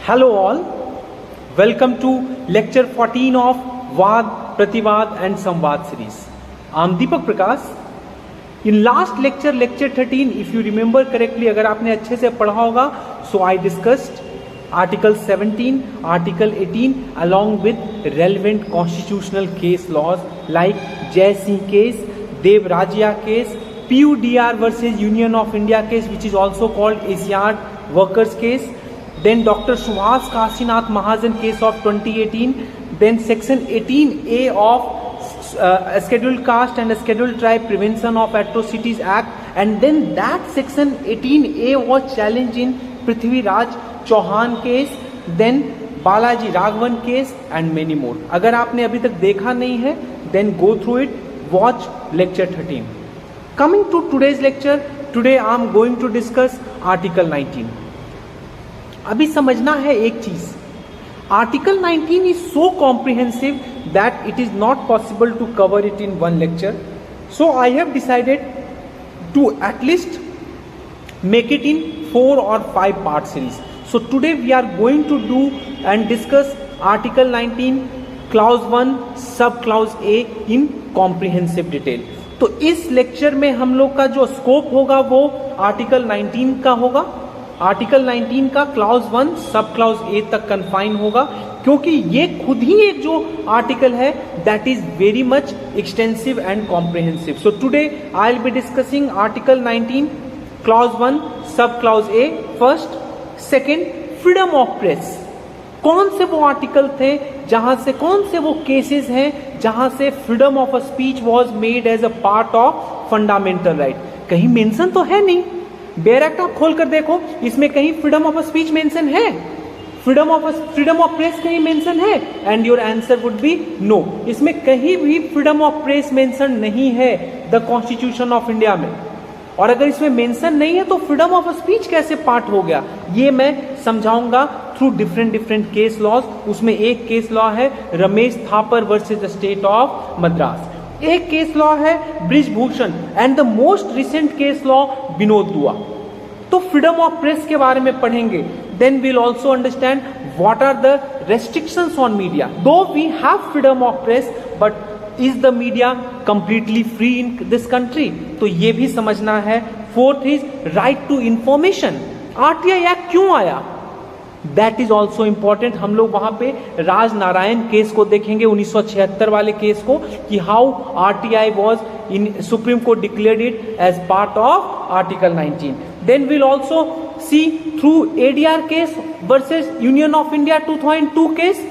Hello all, welcome to lecture 14 of Vaad, Pratibad and Samvad series. I am Deepak Prakash. In last lecture, lecture 13, if you remember correctly, अगर आपने अच्छे से पढ़ा होगा, so I discussed Article 17, Article 18 along with relevant constitutional case laws like Jai Singh case, Dev Rajya case, PUDR versus Union of India case, which is also called ACR workers case. Then Dr. Subhas Kasinath Mahajan case of 2018, then section 18A of Scheduled Caste and Scheduled Tribe Prevention of Atrocities Act, and then that section 18A was challenged in Prithvi Raj Chauhan case, then Balaji Raghavan case and many more. अगर आपने अभी तक देखा नहीं है, then go through it, watch lecture 13. Coming to today's lecture, today I am going to discuss Article 19. अभी समझना है एक चीज, article 19 is so comprehensive that it is not possible to cover it in one lecture. So I have decided to at least make it in 4 or 5 part series. So today we are going to do and discuss article 19 clause 1 sub clause A in comprehensive detail. तो इस lecture में हम लोग का जो scope होगा वो article 19 का होगा. आर्टिकल 19 का क्लाउज 1 सब क्लाउज ए तक कन्फाइन होगा, क्योंकि ये खुद ही एक जो आर्टिकल है that is very much extensive and comprehensive. So today I will be discussing article 19 clause 1 sub clause A first. Second, freedom of press. कौन से वो आर्टिकल थे जहां से, कौन से वो केसेस हैं जहां से freedom of a speech was made as a part of fundamental right. कहीं मेंशन तो है नहीं, बेयर एक्ट आप खोल कर देखो, इसमें कहीं फ्रीडम ऑफ स्पीच मेंशन है, फ्रीडम ऑफ प्रेस कहीं मेंशन है? And your answer would be no. इसमें कहीं भी फ्रीडम ऑफ प्रेस मेंशन नहीं है द कॉन्स्टिट्यूशन ऑफ इंडिया में. और अगर इसमें मेंशन नहीं है तो फ्रीडम ऑफ स्पीच कैसे पार्ट हो गया, ये मैं समझाऊंगा थ्रू डिफरेंट केस लॉज. उसमें एक केस लॉ है Ramesh Thapar versus state of Madras, एक केस लॉ है Brijbhushan, and the most recent case law Vinod Dua. तो फ्रीडम ऑफ प्रेस के बारे में पढ़ेंगे. Then we'll also understand what are the restrictions on media. Though we have freedom of press, but is the media completely free in this country, तो ये भी समझना है. Fourth is right to information. RTI act क्यों आया, that is also important. हम लोग वहां पे राज नारायण केस को देखेंगे, 1976 वाले केस को, कि how RTI was in supreme Court declared it as part of article 19. Then will also see through ADR case versus Union of India 2002 case,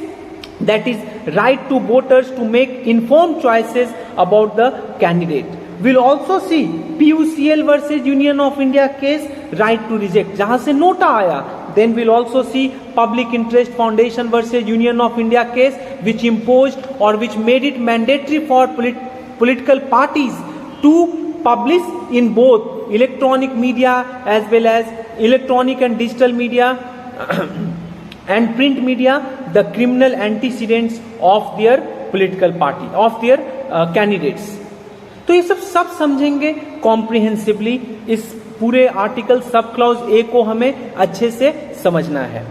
that is right to voters to make informed choices about the candidate. We'll also see PUCL versus Union of India case, right to reject, जहां से NOTA आया. Then we'll also see Public Interest Foundation versus Union of India case, which imposed or which made it mandatory for political parties to publish in both electronic media as well as electronic and digital media and print media the criminal antecedents of their political party, of their candidates. तो ये सब समझेंगे comprehensively. इस पूरे article सब clause ए को हमें अच्छे से समझना है.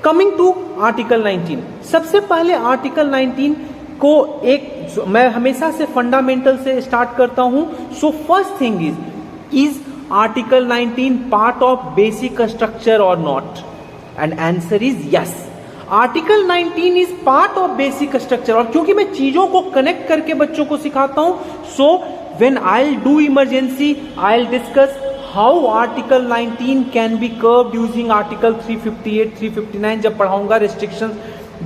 कमिंग टू आर्टिकल 19, सबसे पहले आर्टिकल 19 को एक मैं हमेशा से फंडामेंटल से स्टार्ट करता हूं. So first thing is article 19 part of basic structure or not? And answer is yes. Article 19 is part of basic structure. और क्योंकि मैं चीजों को कनेक्ट करके बच्चों को सिखाता हूं, so when I will do emergency I will discuss how article 19 can be curved using article 358, 359 जब पढ़ाऊंगा रेस्ट्रिक्शंस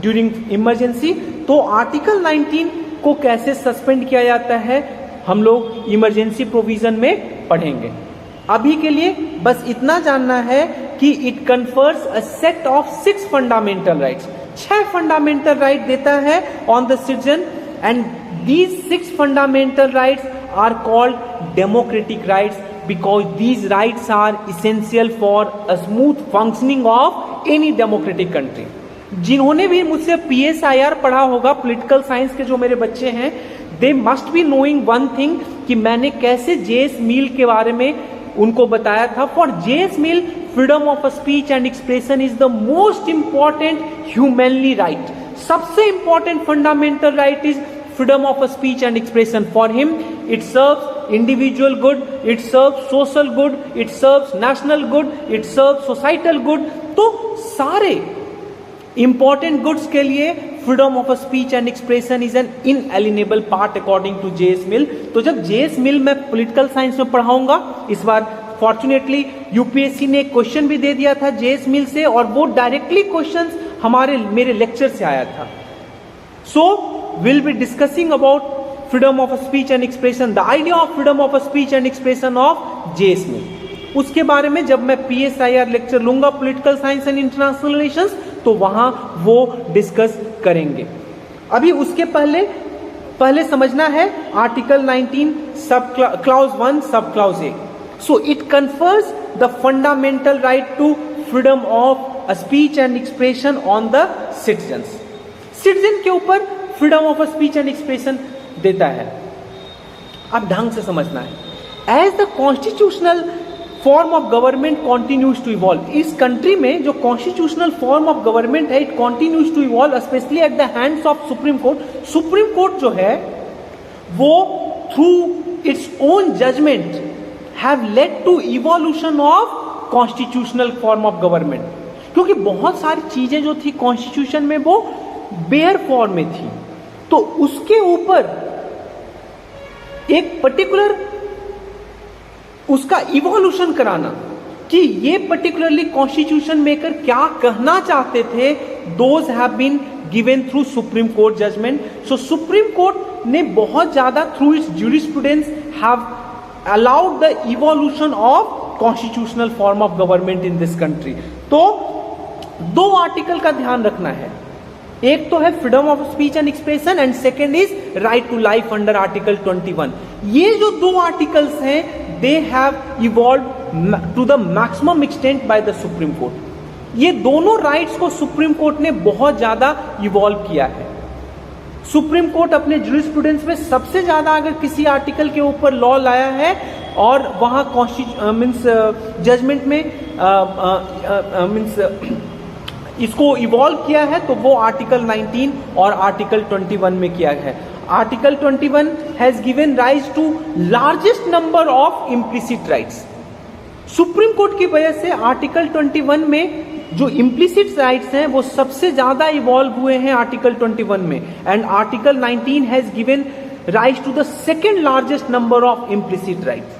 ड्यूरिंग इमरजेंसी. तो आर्टिकल 19 को कैसे सस्पेंड किया जाता है हम लोग इमरजेंसी प्रोविजन में पढ़ेंगे. अभी के लिए बस इतना जानना है कि it confers a set of 6 fundamental rights. 6 fundamental right देता है on the citizen, and these 6 fundamental rights are called democratic rights because these rights are essential for a smooth functioning of any democratic country. जिन्होंने भी मुझसे PSIR पढ़ा होगा, political science के जो मेरे बच्चे हैं, they must be knowing one thing कि मैंने कैसे जेएस मिल के बारे में उनको बताया था. For JS mill freedom of speech and expression is the most important humanly right. सबसे important fundamental right is freedom of speech and expression. For him, it serves individual good, it serves social good, it serves national good, it serves societal good. तो सारे important goods के लिए freedom of speech and expression is an inalienable part according to J.S. Mill. तो जब J.S. Mill मैं political science में पढ़ाऊंगा, इस बार फॉर्चुनेटली यूपीएससी ने क्वेश्चन भी दे दिया था J.S. Mill से, और वो डायरेक्टली क्वेश्चंस मेरे लेक्चर से आया था. So will be discussing about freedom of speech and expression, the idea of freedom of speech and expression of J.S. Mill. उसके बारे में जब मैं PSIR लेक्चर लूंगा political science and international relations, तो वहां वो डिस्कस करेंगे. अभी उसके पहले समझना है आर्टिकल 19 सब clause 1 sub clause A. So it confers the fundamental right to freedom of speech and expression on the citizens. Citizen के ऊपर freedom of speech and expression देता है. अब ढंग से समझना है. As the constitutional form of government continues to evolve, इस कंट्री में जो कॉन्स्टिट्यूशनल फॉर्म ऑफ गवर्नमेंट है, it continues to evolve especially at the hands of Supreme Court. Supreme Court जो है वो through its own judgement have led to evolution of constitutional form of government. क्योंकि बहुत सारी चीजें जो थी कॉन्स्टिट्यूशन में वो बेयर फॉर्म में थी, तो उसके ऊपर एक पर्टिकुलर उसका इवोल्यूशन कराना कि ये पर्टिकुलरली कॉन्स्टिट्यूशन मेकर क्या कहना चाहते थे, those have been given through Supreme Court judgement. So supreme court ने बहुत ज्यादा through its jurisprudence have allowed the evolution of constitutional form of government in this country. तो दो आर्टिकल का ध्यान रखना है. एक तो है freedom of speech and expression and second is right to life under article 21. ये जो दो आर्टिकल्स हैं they have evolve to the maximum extent by the Supreme Court. ये दोनों राइट्स को सुप्रीम कोर्ट ने बहुत ज्यादा इवॉल्व किया है. सुप्रीम कोर्ट अपने ज्यूरिस्प्रूडेंस में सबसे ज्यादा अगर किसी आर्टिकल के ऊपर लॉ लाया है और वहां जजमेंट में इसको इवॉल्व किया है, तो वो आर्टिकल 19 और आर्टिकल 21 में किया है. Article 21 has given rise to largest number of implicit rights. Supreme Court की वजह से आर्टिकल 21 में जो इम्प्लिसिट राइट्स हैं वो सबसे ज्यादा इवॉल्व हुए हैं आर्टिकल 21 में, and article 19 has given rise to the second largest number of implicit rights.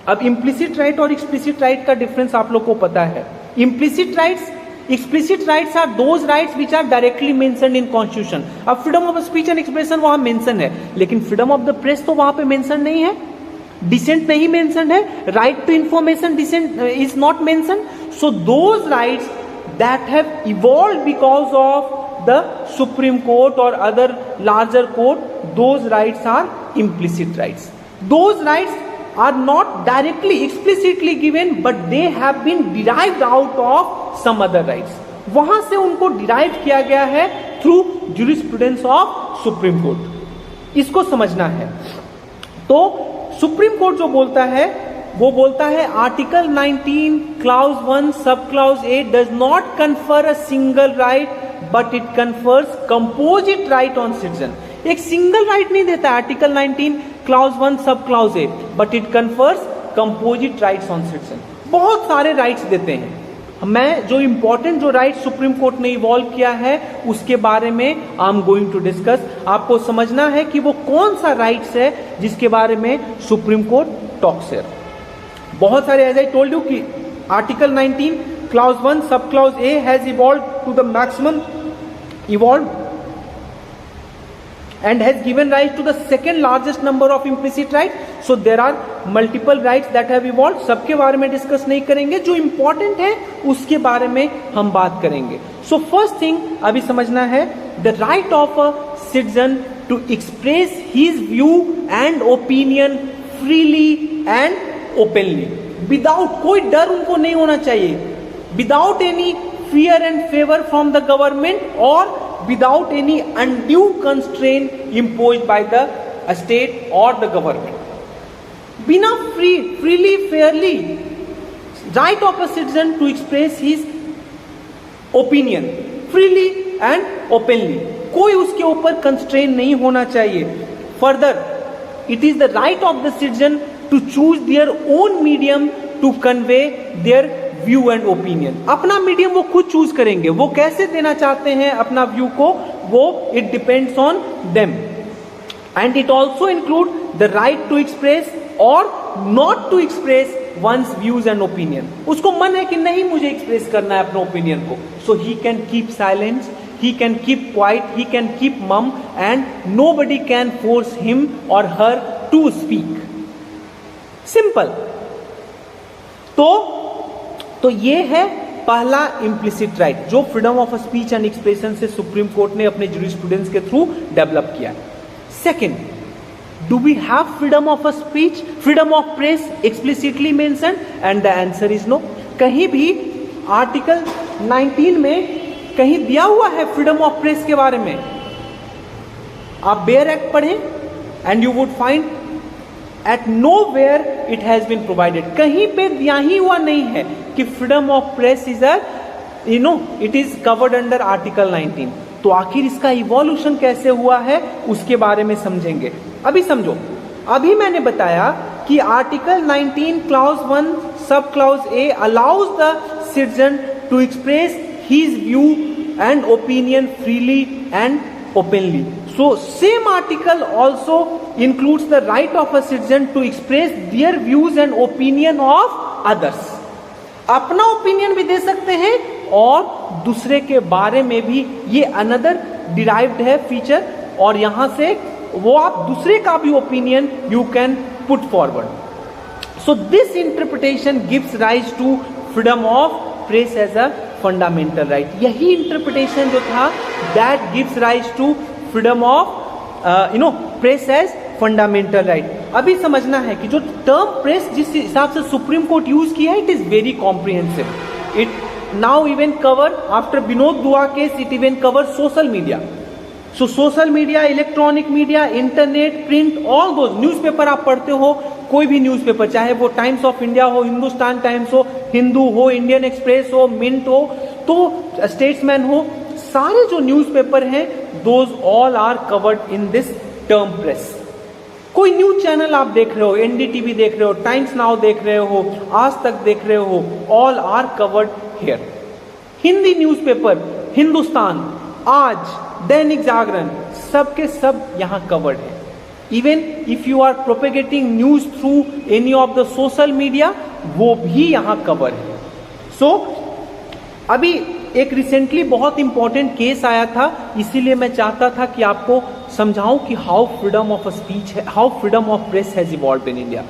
अब इम्प्लिसिट राइट और एक्सप्लिसिट राइट का डिफरेंस आप लोग को पता है. Implicit rights, explicit rights are those rights which are directly mentioned in constitution. अब freedom of speech and expression वहां मेंशन है, लेकिन freedom of the press तो वहां पे मेंशन नहीं है, dissent नहीं मेंशन है, right to information dissent is not mentioned. So those rights that have evolved because of the Supreme Court or other larger court, those rights are implicit rights. Those rights are not directly explicitly given but they have been derived out of some other rights. वहां से उनको derive किया गया है through jurisprudence of Supreme court. इसको समझना है. तो सुप्रीम कोर्ट जो बोलता है वो बोलता है article 19 clause 1 sub clause 8 does not confer a single right but it confers composite right on citizen. एक सिंगल राइट नहीं देता article 19 clause 1 sub clause 8 but it confers composite rights on citizen. बहुत सारे राइट्स देते हैं. मैं जो important जो राइट सुप्रीम कोर्ट ने इवॉल्व किया है उसके बारे में I am going to discuss. आपको समझना है कि वो कौन सा राइट्स है जिसके बारे में सुप्रीम कोर्ट टॉक्स है. बहुत सारे, एज आई टोल्ड यू कि article 19 clause 1 sub clause A has evolve to the maximum evolve and has given rise to the second largest number of implicit rights. So there are multiple rights that have evolved. सबके बारे में discuss नहीं करेंगे, जो important है उसके बारे में हम बात करेंगे. So first thing अभी समझना है, the right of a citizen to express his view and opinion freely and openly. Without कोई डर उनको नहीं होना चाहिए, without any fear and favor from the government or without any undue constraint imposed by the state or the government. बिना freely fairly right of a citizen to express his opinion freely and openly, कोई उसके ऊपर constrain नहीं होना चाहिए। Further, it is the right of the citizen to choose their own medium to convey their view and opinion. अपना medium वो खुद choose करेंगे, वो कैसे देना चाहते हैं अपना व्यू को, वो it depends on them. And it also include the right to express or not to express ones views and opinion. उसको मन है कि नहीं मुझे एक्सप्रेस करना है अपने ओपिनियन को, so he can keep silence, he can keep quiet, he can keep mum, and nobody can force him or her to speak. Simple. तो ये है पहला implicit right जो freedom of speech and expression से supreme court ने अपने jurisprudence के through develop किया। Second, do we have freedom of speech, freedom of press explicitly mentioned? And the answer is no. कहीं भी आर्टिकल 19 में कहीं दिया हुआ है फ्रीडम ऑफ प्रेस के बारे में? आप बेयर एक्ट पढ़ें and you would find at nowhere it has been provided. कहीं पे दिया ही हुआ नहीं है कि freedom of press is it is covered under article 19। तो आखिर इसका इवोल्यूशन कैसे हुआ है उसके बारे में समझेंगे। अभी समझो, अभी मैंने बताया कि article 19 clause 1 sub clause A allows the citizen to express his view and opinion freely and openly. So same article also includes the right of a citizen to express their views and opinion of others. अपना opinion भी दे सकते हैं और दूसरे के बारे में भी, ये अनदर डिराइव्ड है फीचर, और यहां से वो आप दूसरे का भी opinion you can put forward. So this interpretation gives rise to freedom of press as a fundamental right. यही इंटरप्रिटेशन जो था that gives rise to freedom of press as fundamental right. अभी समझना है कि जो टर्म प्रेस जिस हिसाब से सुप्रीम कोर्ट यूज किया है, it is very comprehensive. It now even cover after Vinod Dua case, it even cover social media. So social media, electronic media, internet, print, all those newspaper आप पढ़ते हो, कोई भी न्यूज़पेपर, चाहे वो टाइम्स ऑफ इंडिया हो, हिंदुस्तान टाइम्स हो, हिंदू हो, इंडियन एक्सप्रेस हो, मिंट हो, तो स्टेट्समैन हो, सारे जो न्यूज़पेपर हैं those all are covered in this term press. कोई न्यूज चैनल आप देख रहे हो, एनडीटीवी देख रहे हो, टाइम्स नाउ देख रहे हो, आज तक देख रहे हो, all are covered here. Hindi newspaper, Hindustan, Aaj, Dainik Jagran, सबके सब यहां कवर्ड है। Even if you are propagating news through any of the social media, वो भी यहां कवर है। सो अभी एक रिसेंटली बहुत इंपॉर्टेंट केस आया था, इसीलिए मैं चाहता था कि आपको समझाऊं कि हाउ फ्रीडम ऑफ स्पीच है, how freedom of press has evolved in India.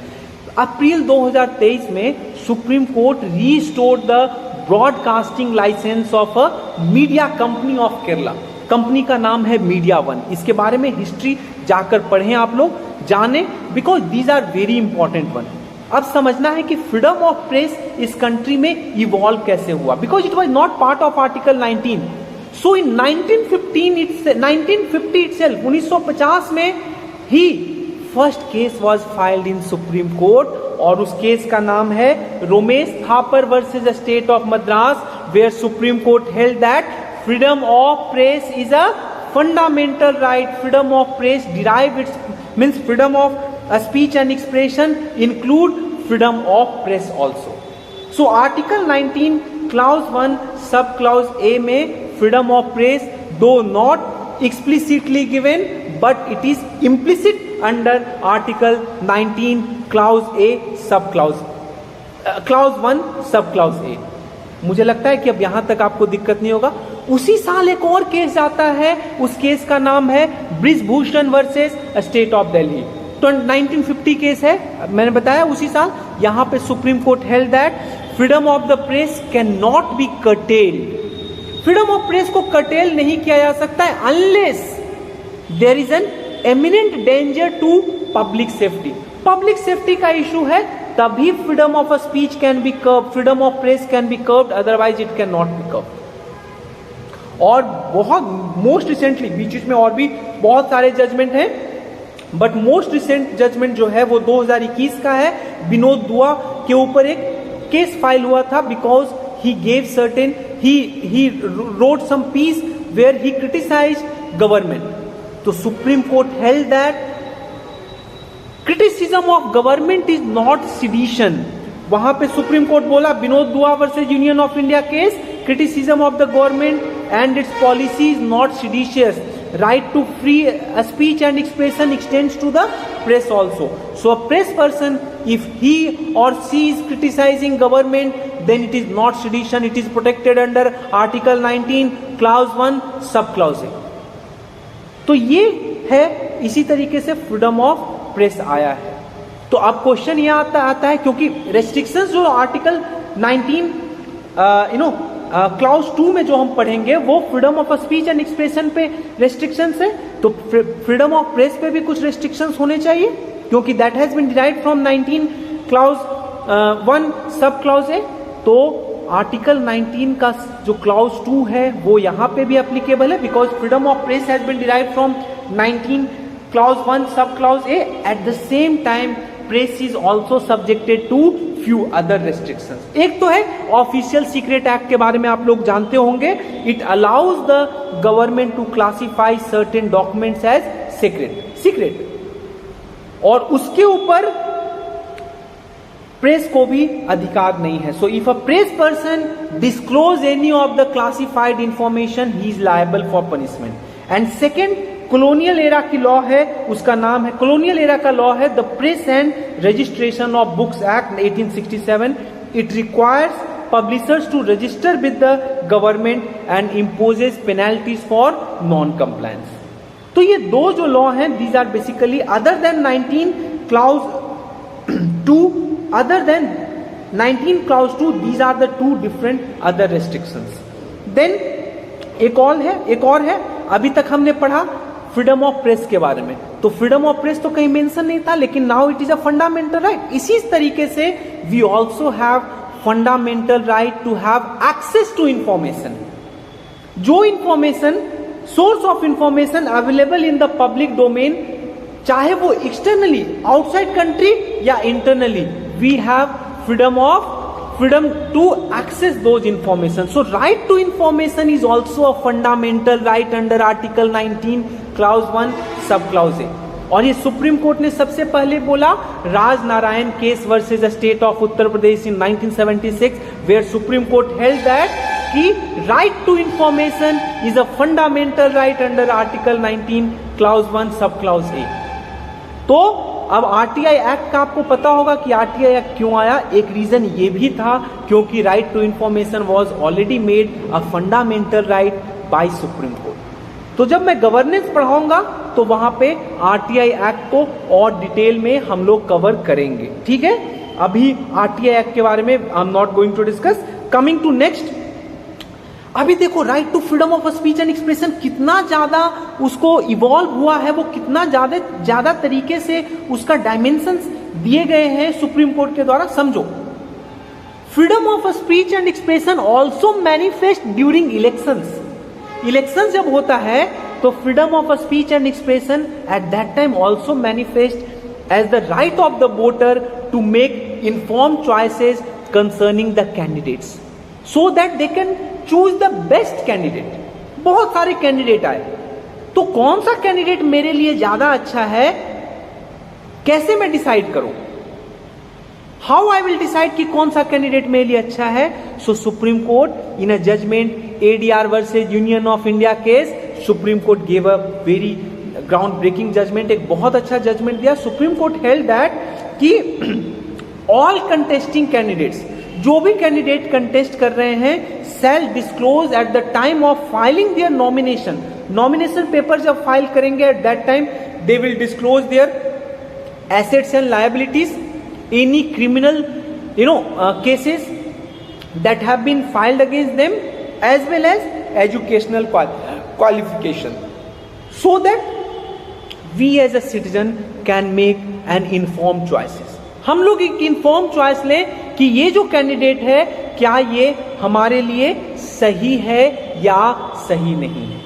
April 2023 में supreme court restored the broadcasting licence of a media company of Kerala. Company का नाम है मीडिया वन। इसके बारे में हिस्ट्री जाकर पढ़ें, आप लोग जाने, because these are very important one. अब समझना है कि फ्रीडम ऑफ प्रेस इस कंट्री में इवॉल्व कैसे हुआ, because it was not part of article 19। So in 1950 itself, 1950 में ही first case was filed in supreme court, और उस केस का नाम है Romesh Thapar versus state of Madras, where supreme court held that freedom of press is a fundamental right. Freedom of press derive its means freedom of speech and expression include freedom of press also. So article 19 clause 1 sub clause A में freedom of press though not explicitly given but it is implicit under article 19 clause A sub clause clause 1 sub clause A। मुझे लगता है कि अब यहां तक आपको दिक्कत नहीं होगा। उसी साल एक और केस आता है, उस केस का नाम है Brijbhushan versus state of Delhi. तो 1950 केस है, मैंने बताया उसी साल। यहां पे supreme court held that freedom of the press can not be curtailed. Freedom of press को कर्टेल नहीं किया जा सकता है unless there is an imminent danger to public safety. Public safety का इशू है तभी freedom of speech can be curbed, freedom of press can be curbed, otherwise it can not be curbed. और बहुत मोस्ट रिसेंटली, बीच में और भी बहुत सारे जजमेंट हैं, बट मोस्ट रिसेंट जजमेंट जो है वो 2021 का है। विनोद दुआ के ऊपर एक केस फाइल हुआ था because he gave certain he wrote some piece where he criticise government. तो supreme court held that criticism of government is not sedition. वहां पे सुप्रीम कोर्ट बोला Vinod Dua versus union of India case, criticism of the government and its policy is not seditious. Right to free speech and expression extends to the press also. So a press person, if he or she is criticizing government, then it is not sedition. It is protected under Article 19, Clause 1, Subclause A. तो ये है, इसी तरीके से freedom of press आया है. तो अब क्वेश्चन ये आता है क्योंकि रेस्ट्रिक्शंस जो आर्टिकल 19 क्लाउज 2 में जो हम पढ़ेंगे वो freedom of speech and expression पे रेस्ट्रिक्शंस है. तो फ्रीडम ऑफ प्रेस पे भी कुछ रेस्ट्रिक्शंस होने चाहिए क्योंकि that has been derived from 19 clause 1 sub clause है. तो आर्टिकल 19 का जो क्लाउज 2 है वो यहाँ पे भी एप्लीकेबल है because freedom of press has been derived from 19 clause 1 sub clause A. At the same time press is also subjected to few other restrictions. एक तो है ऑफिशियल सीक्रेट एक्ट के बारे में आप लोग जानते होंगे. It allows the government to classify certain documents as secret और उसके ऊपर प्रेस को भी अधिकार नहीं है. So if a press person disclose any of the classified information he is liable for punishment. And second colonial era की law है, उसका नाम है कॉलोनियल एरा का लॉ है the press and registration of books act 1867. It requires publishers to register with the government and imposes penalties for non compliance. तो ये दो जो लॉ हैं these are basically other than 19 clause 2 these are the two different other restrictions. Then एक और है अभी तक हमने पढ़ा फ्रीडम ऑफ प्रेस के बारे में. तो फ्रीडम ऑफ प्रेस तो कहीं मेंशन नहीं था लेकिन now it is a fundamental right. इसी तरीके से we also have fundamental right to have access to information. जो information source of information available in the public domain, चाहे वो एक्सटर्नली आउटसाइड कंट्री या internally, we have freedom to access those information. So right to information is also a fundamental right under Article 19 Clause 1 Subclause A. और ये supreme court ने सबसे पहले बोला Raj Narayan case versus state of Uttar Pradesh in 1976 where supreme court held that कि right to information is a fundamental right under article 19 Clause 1 Subclause A. तो अब RTI act का आपको पता होगा कि आरटीआई एक्ट क्यों आया. एक रीजन ये भी था क्योंकि right to information was already made a fundamental right by Supreme Court. तो जब मैं गवर्नेंस पढ़ाऊंगा तो वहां पे आरटीआई एक्ट को और डिटेल में हम लोग कवर करेंगे. ठीक है, अभी आरटीआई एक्ट के बारे में I am not going to discuss. Coming to next, अभी देखो right to freedom of speech and expression कितना ज्यादा उसको इवॉल्व हुआ है, वो कितना ज्यादा तरीके से उसका डायमेंशंस दिए गए हैं सुप्रीम कोर्ट के द्वारा. समझो, freedom of speech and expression also manifest during elections. Election जब होता है तो freedom of speech and expression at that time also manifest as the right of the voter to make informed choices concerning the candidates so that they can choose the best candidate. बहुत सारे candidate आए तो कौन सा candidate मेरे लिए ज्यादा अच्छा है, कैसे मैं डिसाइड करूं, हाउ आई विल डिसाइड कि कौन सा कैंडिडेट मेरे लिए अच्छा है. So supreme court in a judgment ADR versus union of India case, supreme court gave a very ground breaking judgment. एक बहुत अच्छा जजमेंट दिया. सुप्रीम कोर्ट हेल्ड दैट कि ऑल कंटेस्टिंग कैंडिडेट्स, जो भी कैंडिडेट कंटेस्ट कर रहे हैं, shall disclose at the time of filing their nomination. Nomination paper जब फाइल करेंगे at that time they will disclose their assets and liabilities, any criminal cases that have been filed against them, as well as educational qualification, so that we as a citizen can make an informed choices. हम लोग एक inform choice लें कि ये जो candidate है क्या ये हमारे लिए सही है या सही नहीं है.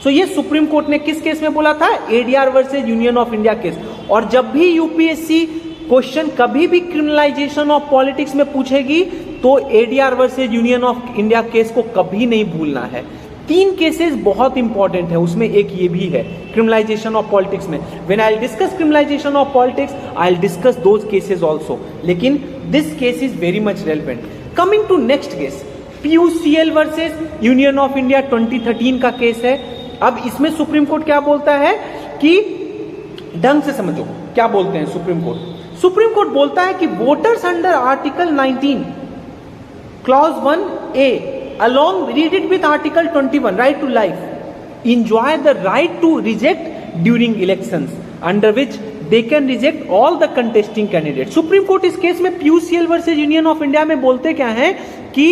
सो ये सुप्रीम कोर्ट ने किस केस में बोला था, ADR versus union of India case. और जब भी यूपीएससी क्वेश्चन कभी भी क्रिमिनलाइजेशन ऑफ पॉलिटिक्स में पूछेगी तो ADR versus Union of India case को कभी नहीं भूलना है। 3 केसेस बहुत इंपॉर्टेंट है, उसमें एक ये भी है क्रिमिनलाइजेशन ऑफ पॉलिटिक्स में। When I will discuss criminalisation of politics I will discuss those cases also, लेकिन this case is very much relevant. Coming to next case, PUCL versus union of India 2013 का case है। अब इसमें supreme court क्या बोलता है कि ढंग से समझो क्या बोलते हैं सुप्रीम कोर्ट। सुप्रीम कोर्ट बोलता है कि voters under article 19 clause 1A along read it with article 21 right to life enjoy the right to reject during elections under which they can reject all the contesting candidates। Supreme court इस case में PUCL versus Union of India में बोलते क्या है कि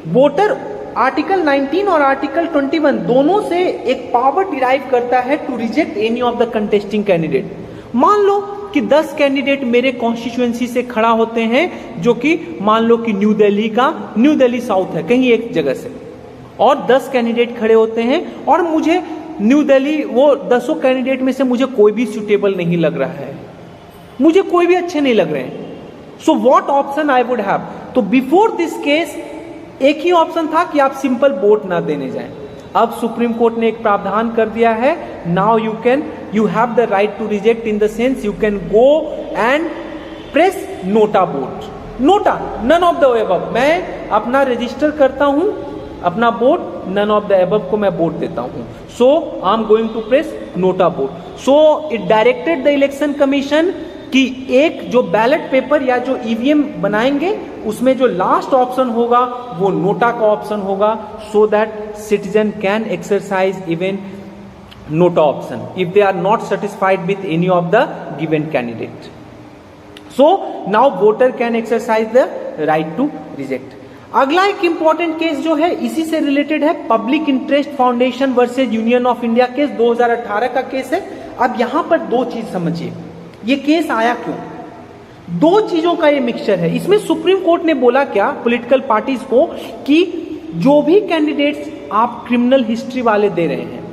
voter article 19 और article 21 दोनों से एक पावर डिराइव करता है to reject any of the contesting candidate. मान लो कि 10 कैंडिडेट मेरे कॉन्स्टिट्यूएंसी से खड़ा होते हैं, जो कि मान लो कि न्यू दिल्ली साउथ है कहीं एक जगह से, और 10 कैंडिडेट खड़े होते हैं और मुझे न्यू दिल्ली वो 10 कैंडिडेट में से मुझे कोई भी सुटेबल नहीं लग रहा है, मुझे कोई भी अच्छे नहीं लग रहे हैं। So what option I would have? तो बिफोर दिस केस एक ही ऑप्शन था कि आप सिंपल वोट ना देने जाएं। अब सुप्रीम कोर्ट ने एक प्रावधान कर दिया है, now you have the right to reject in the sense you can go and press NOTA vote, NOTA none of the above. मैं अपना रजिस्टर करता हूं अपना vote, none of the above को मैं वोट देता हूं। So I am going to press NOTA vote. So it directed the election commission कि एक जो बैलेट पेपर या जो ईवीएम बनाएंगे उसमें जो लास्ट ऑप्शन होगा वो नोटा का ऑप्शन होगा, so that citizen can exercise even NOTA option if they are not satisfied with any of the given candidate. So now voter can exercise the right to reject. अगला एक important case जो है इसी से related है, public interest foundation versus Union of India case 2018 का case है। अब यहां पर 2 चीज समझिए, ये केस आया क्यों? 2 चीजों का ये मिक्सचर है। इसमें सुप्रीम कोर्ट ने बोला क्या पॉलिटिकल पार्टीज को कि जो भी कैंडिडेट्स आप क्रिमिनल हिस्ट्री वाले दे रहे हैं,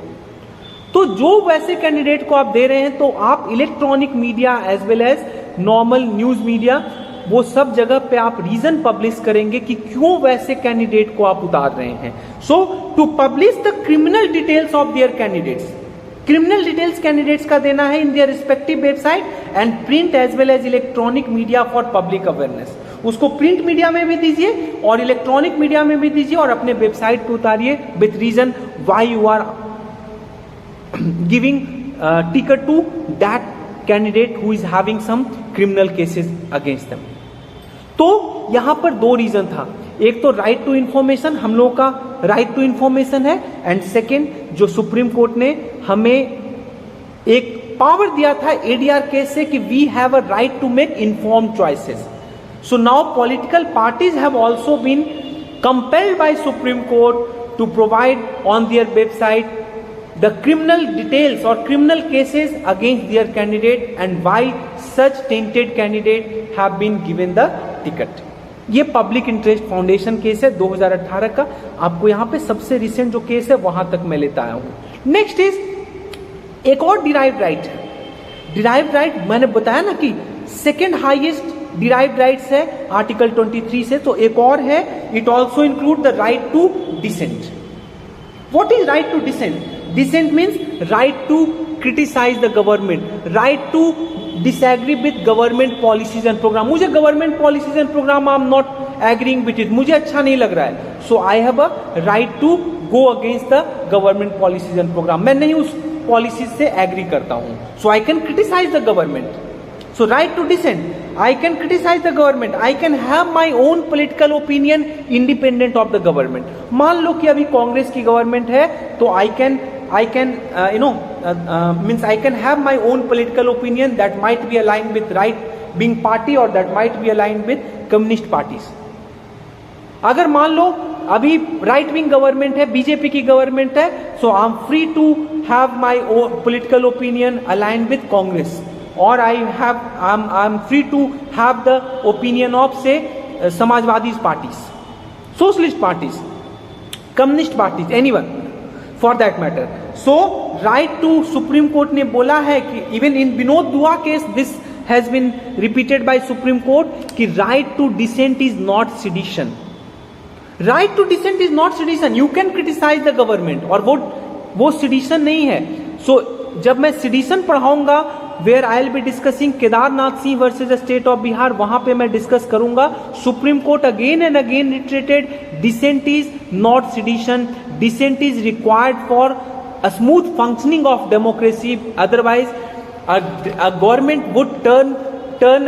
तो जो वैसे कैंडिडेट को आप दे रहे हैं तो आप electronic media as well as normal news media वो सब जगह पे आप रीजन पब्लिश करेंगे कि क्यों वैसे कैंडिडेट को आप उतार रहे हैं। So to publish the criminal details of their candidates, criminal details candidates का देना है in their respective website and print as well as electronic media for public awareness. उसको प्रिंट मीडिया में भी दीजिए और इलेक्ट्रॉनिक मीडिया में भी दीजिए और अपने वेबसाइट पे उतारिए with reason why you are giving ticket to that candidate who is having some criminal cases against them. तो यहां पर 2 रीजन था, एक तो राइट टू इंफॉर्मेशन, हम लोगों का राइट टू इंफॉर्मेशन है, एंड सेकेंड जो सुप्रीम कोर्ट ने हमें एक पावर दिया था एडीआर केस से कि we have a right to make informed choices. So now political parties have also been compelled by Supreme Court to provide on their website the criminal details or criminal cases against their candidate and why such tainted candidate have been given the ticket। ये public interest foundation case है 2018 का। आपको यहां पे सबसे recent जो case है वहां तक मैं लेता आया हूं। नेक्स्ट इज एक और डिराइव्ड राइट है। डिराइव्ड राइट मैंने बताया ना कि सेकेंड हाईएस्ट डिराइव्ड राइट्स है आर्टिकल 23 से, तो एक और है, it also include the right to dissent. What is right to dissent? Dissent means right to criticize the government, right to disagree with government policies and program। मुझे government policies and program I'm not agreeing with it, मुझे अच्छा नहीं लग रहा है, so I have a right to go against the government policies and program। मैं नहीं उस policies से agree करता हूँ, so I can criticize the government। So right to dissent, I can criticize the government, I can have my own political opinion independent of the government। मान लो कि अभी कांग्रेस की गवर्नमेंट है तो I can means I can have my own political opinion that might be aligned with right wing party or that might be aligned with communist parties। अगर मान लो अभी राइट विंग गवर्नमेंट है, बीजेपी की government है, so I am free to have my political opinion aligned with Congress, और I am free to have the opinion of say Samajwadi parties, socialist parties, communist parties, anyone for that matter. So right to supreme court ने बोला है कि even in Vinod Dua case this has been repeated by Supreme Court कि right to dissent is not sedition. Right to dissent is not sedition. You can criticize the government और वो sedition नहीं है. So जब मैं sedition पढ़ाऊंगा where I will be discussing Kedarnath Singh versus the state of Bihar, वहां पे मैं डिस्कस करूंगा. Supreme Court again and again reiterated dissent is not sedition. Dissent is required for a smooth functioning of democracy. Otherwise a government would turn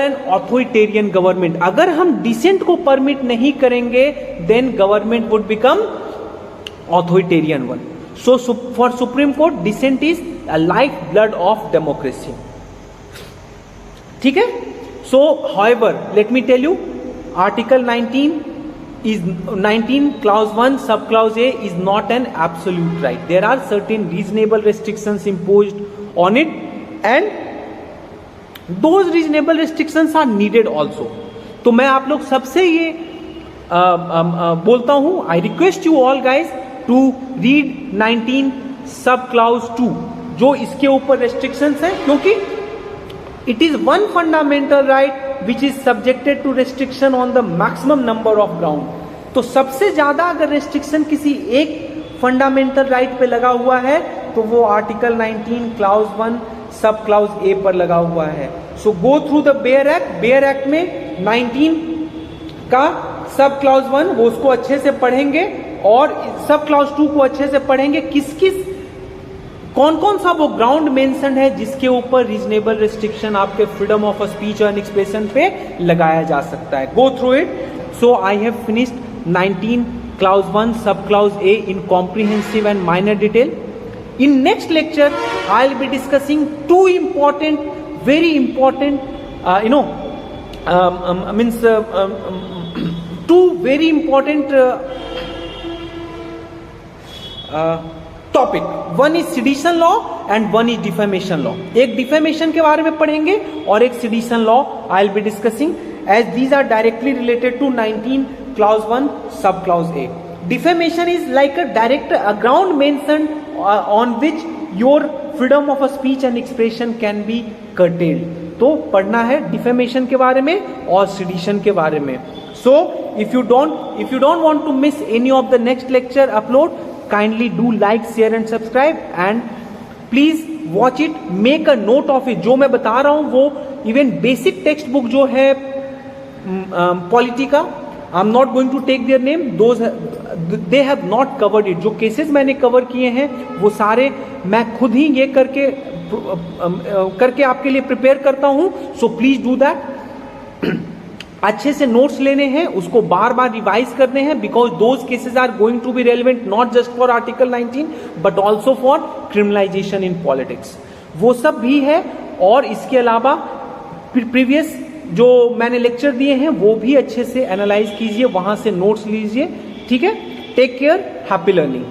an authoritarian government. अगर हम dissent को permit नहीं करेंगे then government would become authoritarian one. So for Supreme Court dissent is a lifeblood of democracy. ठीक है. So however let me tell you Article 19 clause 1 sub clause A is not an absolute right. There are certain reasonable restrictions imposed on it and those reasonable restrictions are needed also. तो मैं आप लोग सबसे ये बोलता हूं, I request you all guys to read 19 sub clause 2 जो इसके ऊपर restrictions हैं, क्योंकि it is one fundamental right which is subjected to restriction on the maximum number of ground. तो सबसे ज्यादा अगर restriction किसी एक fundamental right पे लगा हुआ है तो वो आर्टिकल 19 क्लाउज 1 सब क्लाउज ए पर लगा हुआ है. So go through the bare act. Bare act में 19 का सब क्लाउज 1 वो उसको अच्छे से पढ़ेंगे और सब क्लाउज 2 को अच्छे से पढ़ेंगे. किस कौन कौन सा वो ग्राउंड मेंशन है जिसके ऊपर रीजनेबल रिस्ट्रिक्शन आपके freedom of speech and expression पे लगाया जा सकता है. Go through it. So I have finished 19 clause 1 sub clause A in comprehensive and minor detail. In next lecture I'll be discussing two important, very important two very important topic. One is sedition law and one is defamation law. एक defamation के बारे में पढ़ेंगे और एक sedition law I will be discussing as these are directly related to 19 clause 1 sub clause A. Defamation is like a direct ground mentioned on which your freedom of speech and expression can be curtailed. तो पढ़ना है defamation के बारे में और sedition के बारे में. So if you don't want to miss any of the next lecture upload, kindly do like, share and subscribe and please watch it. Make a note of it. जो मैं बता रहा हूँ वो even basic text book जो है polity का, I am not going to take their name, they have not covered it. जो केसेस मैंने कवर किए हैं वो सारे मैं खुद ही ये करके आपके लिए प्रिपेयर करता हूं. So please do that. अच्छे से नोट्स लेने हैं, उसको बार बार रिवाइज करने हैं because those cases are going to be relevant not just for article 19 but also for criminalisation in politics. वो सब भी है और इसके अलावा प्रीवियस जो मैंने लेक्चर दिए हैं वो भी अच्छे से एनालाइज कीजिए, वहां से नोट्स लीजिए. ठीक है. Take care. Happy learning.